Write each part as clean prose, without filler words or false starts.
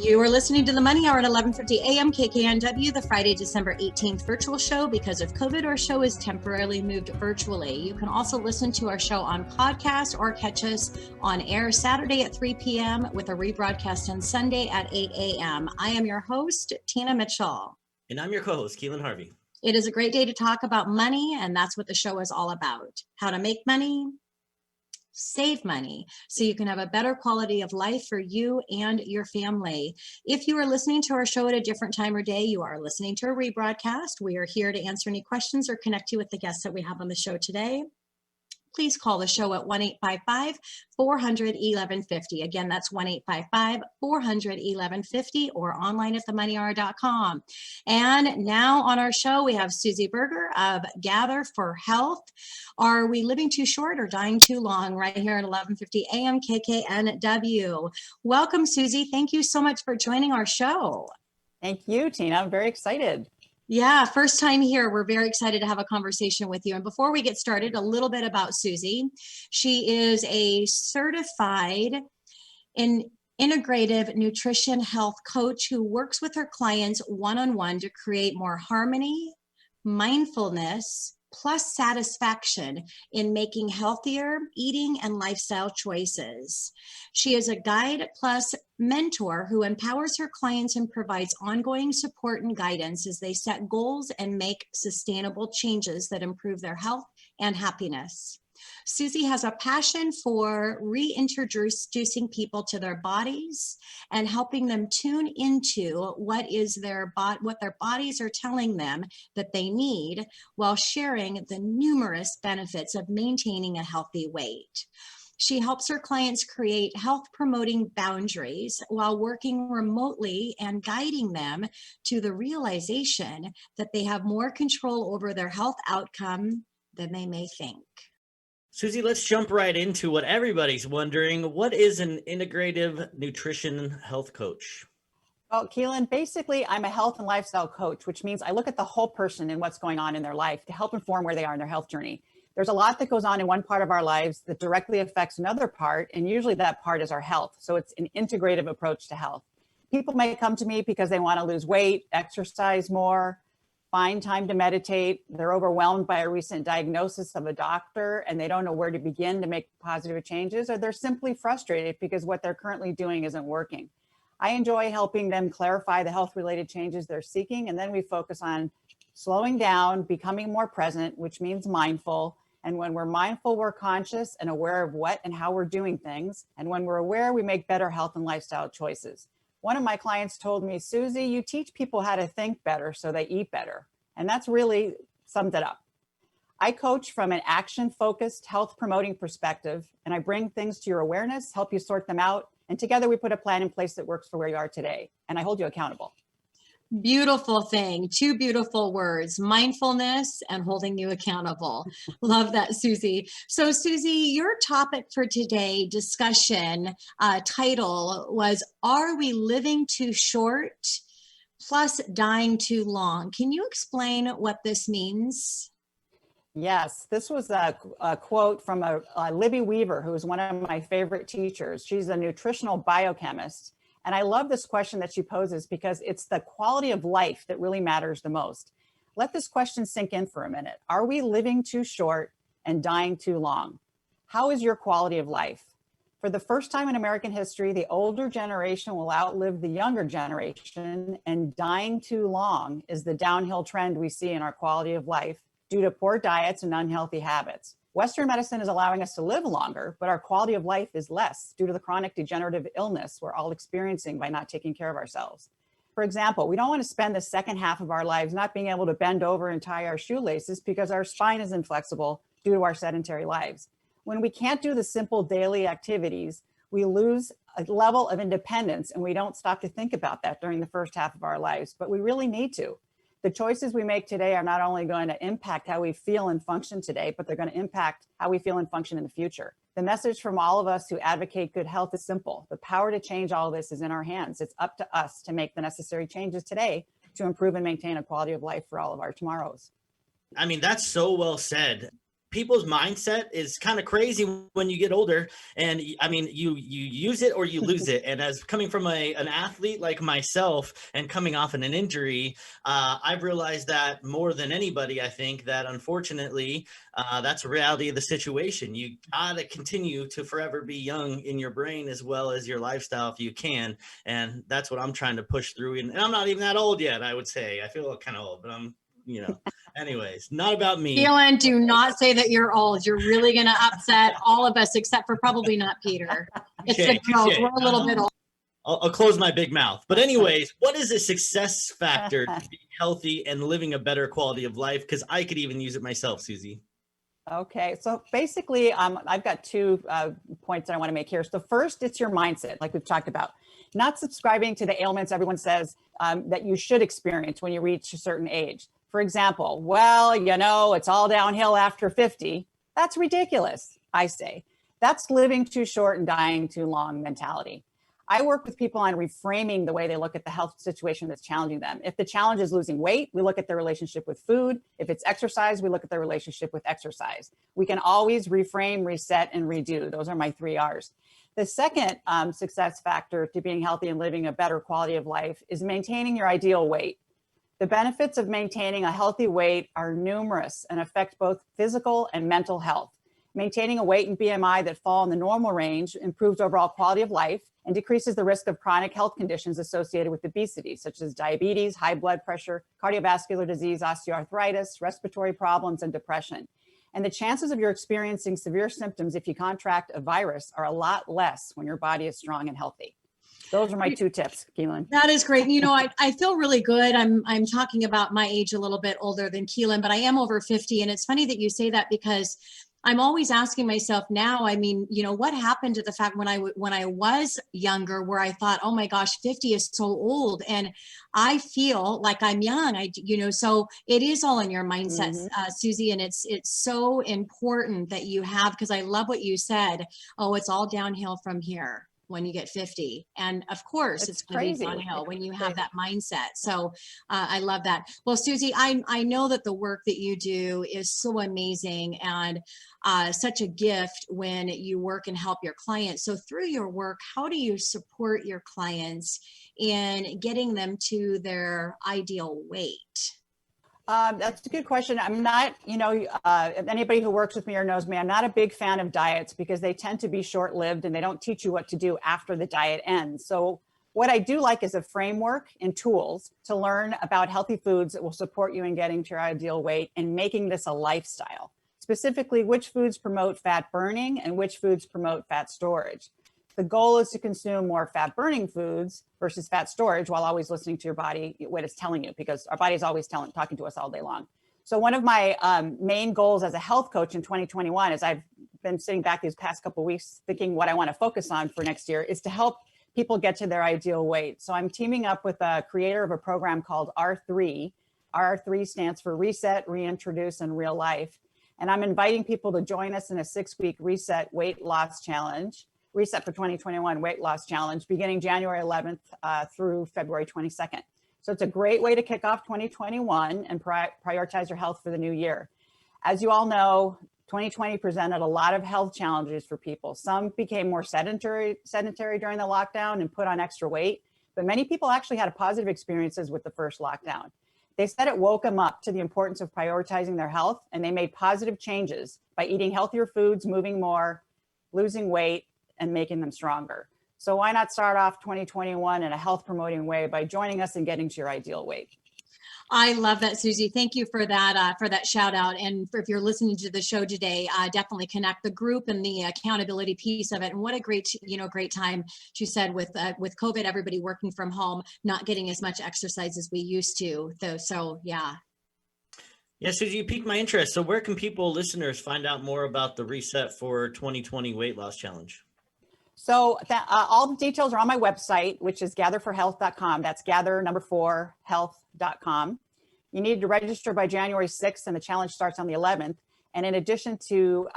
You are listening to the Money Hour at 11:50 a.m. KKNW, the Friday, December 18th virtual show. Because of COVID, our show is temporarily moved virtually. You can also listen to our show on podcast or catch us on air Saturday at 3 p.m. with a rebroadcast on Sunday at 8 a.m. I am your host, Tina Mitchell. And I'm your co-host, Keelan Harvey. It is a great day to talk about money, and that's what the show is all about. How to make money, save money, so you can have a better quality of life for you and your family. If you are listening to our show at a different time or day, you are listening to a rebroadcast. We are here to answer any questions or connect you with the guests that we have on the show today. Please call the show at 1-855-400-1150. Again, that's 1-855-400-1150 or online at themoneyhour.com. And now on our show, we have Suzy Berger of Gather for Health. Are we living too short or dying too long? Right here at 11:50 a.m. KKNW. Welcome, Suzy. Thank you so much for joining our show. Thank you, Tina. I'm very excited. Yeah, first time here. We're very excited to have a conversation with you. And before we get started, a little bit about Suzy. She is a certified integrative nutrition health coach who works with her clients one-on-one to create more harmony, mindfulness, plus satisfaction in making healthier eating and lifestyle choices. She is a guide plus mentor who empowers her clients and provides ongoing support and guidance as they set goals and make sustainable changes that improve their health and happiness. Suzy has a passion for reintroducing people to their bodies and helping them tune into what their bodies are telling them that they need, while sharing the numerous benefits of maintaining a healthy weight. She helps her clients create health-promoting boundaries while working remotely and guiding them to the realization that they have more control over their health outcome than they may think. Suzy, let's jump right into what everybody's wondering. What is an integrative nutrition health coach? Well, Keelan, basically, I'm a health and lifestyle coach, which means I look at the whole person and what's going on in their life to help inform where they are in their health journey. There's a lot that goes on in one part of our lives that directly affects another part, and usually that part is our health. So it's an integrative approach to health. People may come to me because they want to lose weight, exercise more, find time to meditate. They're overwhelmed by a recent diagnosis of a doctor and they don't know where to begin to make positive changes, or they're simply frustrated because what they're currently doing isn't working. I enjoy helping them clarify the health-related changes they're seeking, and then we focus on slowing down, becoming more present, which means mindful. And when we're mindful, we're conscious and aware of what and how we're doing things. And when we're aware, we make better health and lifestyle choices. One of my clients told me, Suzy, you teach people how to think better so they eat better. And that's really summed it up. I coach from an action-focused, health-promoting perspective, and I bring things to your awareness, help you sort them out, and together we put a plan in place that works for where you are today. And I hold you accountable. Beautiful thing. Two beautiful words, mindfulness and holding you accountable. Love that, Suzy. So Suzy, your topic for today discussion title was, Are We Living Too Short plus Dying Too Long? Can you explain what this means? Yes, this was a quote from Libby Weaver, who is one of my favorite teachers. She's a nutritional biochemist. And I love this question that she poses because it's the quality of life that really matters the most. Let this question sink in for a minute. Are we living too short and dying too long? How is your quality of life? For the first time in American history, the older generation will outlive the younger generation, and dying too long is the downhill trend we see in our quality of life due to poor diets and unhealthy habits. Western medicine is allowing us to live longer, but our quality of life is less due to the chronic degenerative illness we're all experiencing by not taking care of ourselves. For example, we don't want to spend the second half of our lives not being able to bend over and tie our shoelaces because our spine is inflexible due to our sedentary lives. When we can't do the simple daily activities, we lose a level of independence, and we don't stop to think about that during the first half of our lives, but we really need to. The choices we make today are not only going to impact how we feel and function today, but they're going to impact how we feel and function in the future. The message from all of us who advocate good health is simple. The power to change all this is in our hands. It's up to us to make the necessary changes today to improve and maintain a quality of life for all of our tomorrows. I mean, that's so well said. people's mindset is kind of crazy when you get older. And I mean, you use it or you lose it. And as coming from an athlete like myself and coming off an injury, I've realized that more than anybody, I think that unfortunately, that's a reality of the situation. You gotta continue to forever be young in your brain as well as your lifestyle if you can. And that's what I'm trying to push through. And I'm not even that old yet, I would say. I feel kind of old, but I'm, anyways, not about me. Keelan, do not say that you're old. You're really going to upset all of us, except for probably not Peter. It's the girls. We're a little bit old. I'll close my big mouth. But anyways, what is a success factor to being healthy and living a better quality of life? Because I could even use it myself, Suzy. Okay, so basically, I've got 2 points that I want to make here. So first, it's your mindset, like we've talked about. Not subscribing to the ailments everyone says that you should experience when you reach a certain age. For example, well, it's all downhill after 50. That's ridiculous, I say. That's living too short and dying too long mentality. I work with people on reframing the way they look at the health situation that's challenging them. If the challenge is losing weight, we look at their relationship with food. If it's exercise, we look at their relationship with exercise. We can always reframe, reset, and redo. Those are my 3 R's. The second success factor to being healthy and living a better quality of life is maintaining your ideal weight. The benefits of maintaining a healthy weight are numerous and affect both physical and mental health. Maintaining a weight and BMI that fall in the normal range improves overall quality of life and decreases the risk of chronic health conditions associated with obesity, such as diabetes, high blood pressure, cardiovascular disease, osteoarthritis, respiratory problems, and depression. And the chances of your experiencing severe symptoms if you contract a virus are a lot less when your body is strong and healthy. Those are my 2 tips, Keelan. That is great. I feel really good. I'm talking about my age a little bit older than Keelan, but I am over 50. And it's funny that you say that because I'm always asking myself now, what happened to the fact when I was younger, where I thought, oh my gosh, 50 is so old. And I feel like I'm young. So it is all in your mindset, Suzy. And it's so important that you have, because I love what you said. Oh, it's all downhill from here when you get 50. And of course it's going to be downhill when you have that mindset. So I love that. Well, Suzy, I know that the work that you do is so amazing and such a gift when you work and help your clients. So through your work, how do you support your clients in getting them to their ideal weight? That's a good question. I'm not, anybody who works with me or knows me, I'm not a big fan of diets because they tend to be short-lived and they don't teach you what to do after the diet ends. So what I do like is a framework and tools to learn about healthy foods that will support you in getting to your ideal weight and making this a lifestyle. Specifically, which foods promote fat burning and which foods promote fat storage. The goal is to consume more fat burning foods versus fat storage while always listening to your body, what it's telling you, because our body is always talking to us all day long. So one of my main goals as a health coach in 2021, as I've been sitting back these past couple of weeks thinking what I want to focus on for next year, is to help people get to their ideal weight. So I'm teaming up with a creator of a program called R3. R3 stands for Reset, Reintroduce, and Real Life. And I'm inviting people to join us in a 6-week Reset Weight Loss Challenge. Reset for 2021 Weight Loss Challenge beginning January 11th through February 22nd. So it's a great way to kick off 2021 and prioritize your health for the new year. As you all know, 2020 presented a lot of health challenges for people. Some became more sedentary during the lockdown and put on extra weight, but many people actually had positive experiences with the first lockdown. They said it woke them up to the importance of prioritizing their health, and they made positive changes by eating healthier foods, moving more, losing weight, and making them stronger. So why not start off 2021 in a health promoting way by joining us and getting to your ideal weight? I love that, Suzy. Thank you for that shout out. And if you're listening to the show today, definitely connect the group and the accountability piece of it. And what a great time, she said, with COVID, everybody working from home, not getting as much exercise as we used to. So yeah. Yeah, Suzy, you piqued my interest. So where can listeners find out more about the Reset for 2020 Weight Loss Challenge? So all the details are on my website, which is gather4health.com. That's gather4health.com. You need to register by January 6th, and the challenge starts on the 11th. And in addition to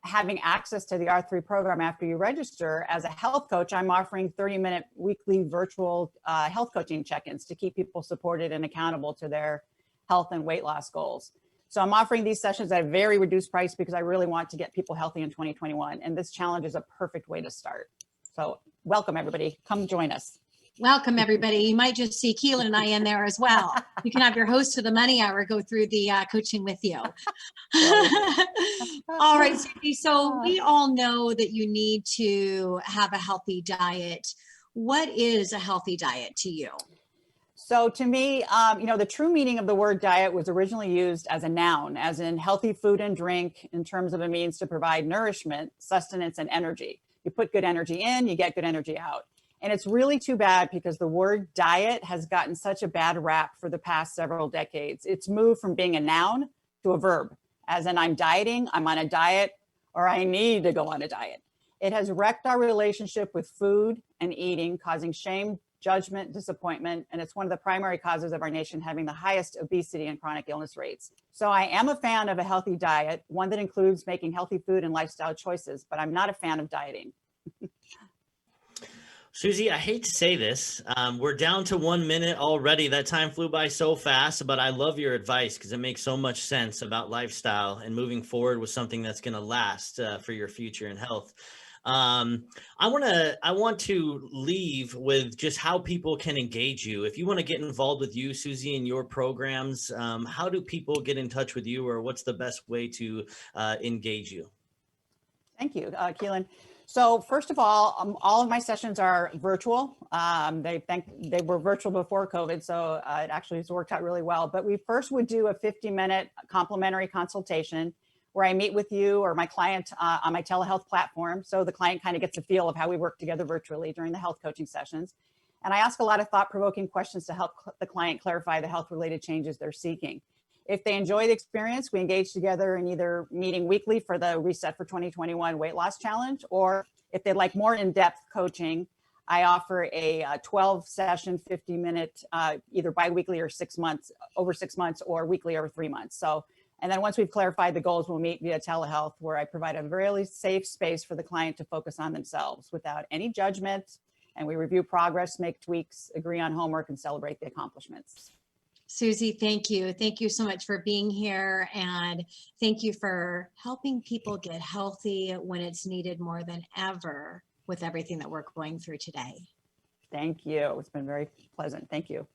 having access to the R3 program after you register, as a health coach, I'm offering 30-minute weekly virtual health coaching check-ins to keep people supported and accountable to their health and weight loss goals. So I'm offering these sessions at a very reduced price because I really want to get people healthy in 2021. And this challenge is a perfect way to start. So welcome, everybody. Come join us. Welcome, everybody. You might just see Keelan and I in there as well. You can have your host of the Money Hour go through the coaching with you. All right, Suzy. So we all know that you need to have a healthy diet. What is a healthy diet to you? So to me, the true meaning of the word diet was originally used as a noun, as in healthy food and drink in terms of a means to provide nourishment, sustenance, and energy. You put good energy in, you get good energy out. And it's really too bad because the word diet has gotten such a bad rap for the past several decades. It's moved from being a noun to a verb, as in I'm dieting, I'm on a diet, or I need to go on a diet. It has wrecked our relationship with food and eating, causing shame, judgment, disappointment, and it's one of the primary causes of our nation having the highest obesity and chronic illness rates. So I am a fan of a healthy diet, one that includes making healthy food and lifestyle choices, but I'm not a fan of dieting. Suzy, I hate to say this. We're down to 1 minute already. That time flew by so fast, but I love your advice because it makes so much sense about lifestyle and moving forward with something that's going to last for your future and health. I want to leave with just how people can engage you. If you want to get involved with you, Suzy, in your programs, how do people get in touch with you, or what's the best way to engage you? Thank you, Keelan. So first of all of my sessions are virtual. They were virtual before COVID, so it actually has worked out really well. But we first would do a 50-minute complimentary consultation where I meet with you or my client on my telehealth platform. So the client kind of gets a feel of how we work together virtually during the health coaching sessions. And I ask a lot of thought-provoking questions to help the client clarify the health-related changes they're seeking. If they enjoy the experience, we engage together in either meeting weekly for the Reset for 2021 Weight Loss Challenge, or if they'd like more in-depth coaching, I offer a 12-session, 50-minute, either biweekly or over 6 months, or weekly over 3 months. And then once we've clarified the goals, we'll meet via telehealth, where I provide a really safe space for the client to focus on themselves without any judgment. And we review progress, make tweaks, agree on homework, and celebrate the accomplishments. Suzy, thank you. Thank you so much for being here. And thank you for helping people get healthy when it's needed more than ever with everything that we're going through today. Thank you. It's been very pleasant. Thank you.